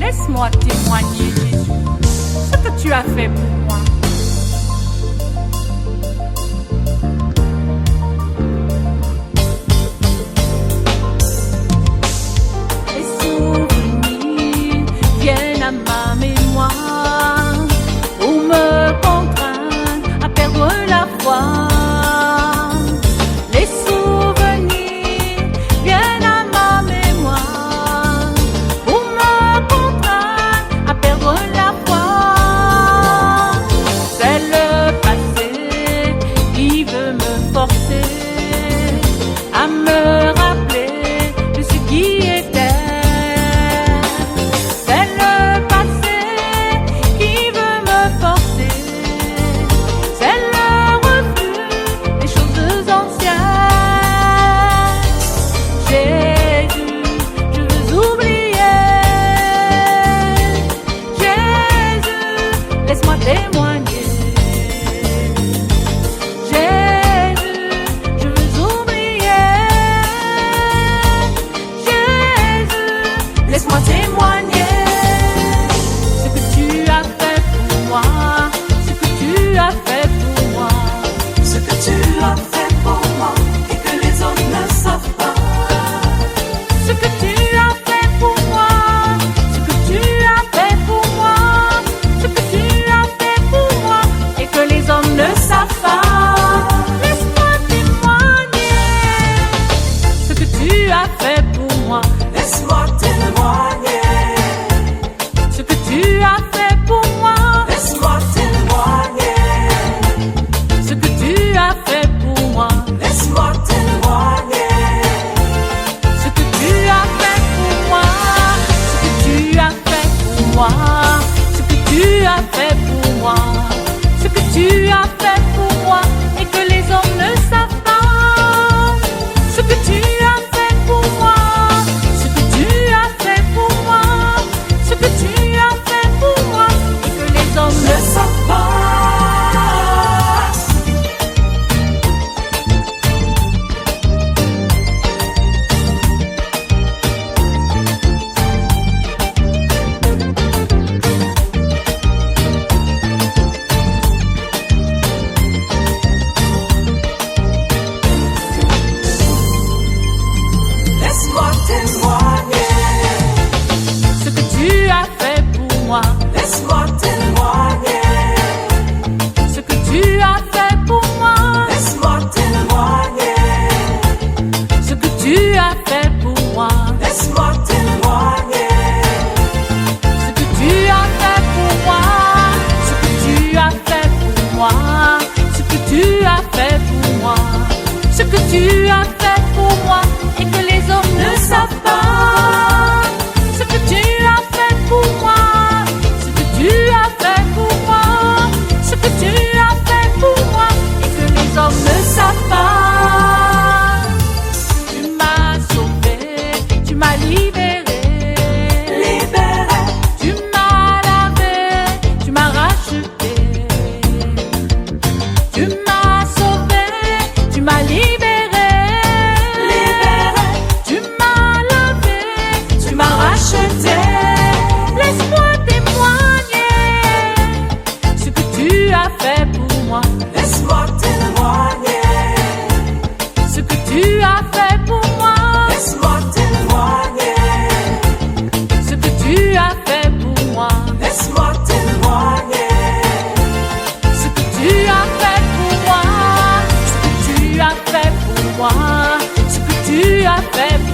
Laisse-moi témoigner, Jésus, ce que tu as fait pour moi. Les souvenirs viennent à ma mémoire pour me contraindre à perdre la foi. Les souvenirs viennent à ma mémoire pour me contraindre à perdre la foi. C'est le passé qui veut me forcer à me rappeler de ce qui était. C'est le passé qui veut me forcer. C'est le refus des choses anciennes. Jésus, je veux oublier. Jésus, laisse-moi témoigner. Jésus, je veux oublier. Jésus, laisse-moi témoigner ce que tu as fait pour moi, ce que tu as fait pour moi, Ce que tu as fait pour moi et que les autres ne savent pas. ce que tu as fait pour moi, ce que tu as fait pour moi, ce que tu as fait pour moi et que les hommes ne savent pas. Laisse-moi témoigner ce que tu as fait pour moi, Laisse-moi témoigner. ce que tu as fait pour moi, Laisse-moi témoigner. ce que tu as fait pour moi, Laisse-moi témoigner. ce que tu as fait pour moi, ce que tu as fait pour moi, ce que tu as fait pour moi, ce que tu as fait pour moi et que les hommes ne savent pas. Ce que tu as fait pour moi, ce que tu as fait pour moi, ce que tu as fait pour moi et que les hommes ne savent pas. Laisse-moi témoigner. Ce que tu as fait pour moi, Laisse-moi témoigner. ce que tu as fait pour moi, Laisse-moi témoigner. ce que tu as fait pour moi, Laisse-moi témoigner. ce que tu as fait pour moi, ce que tu as fait pour moi, ce que tu as fait pour moi, ce que tu as fait pour moi et que les hommes ne savent pas. Ce que tu as fait pour moi, ce que tu as fait pour moi, ce que tu as fait pour moi et que les hommes ne savent pas. Tu m'as sauvé, tu m'as libéré, Libéré. tu m'as lavé, tu m'as racheté. Tu m'as sauvé, tu m'as libéré, Libéré. tu m'as lavé, tu m'as racheté. Laisse-moi témoigner ce que tu as fait pour moi, Laisse-moi témoigner. ce que tu as fait pour moi, Laisse-moi témoigner. ce que tu as fait pour moi, Laisse-moi témoigner. ce que tu as fait pour moi, ce que tu as fait pour moi, ce que tu as fait pour moi.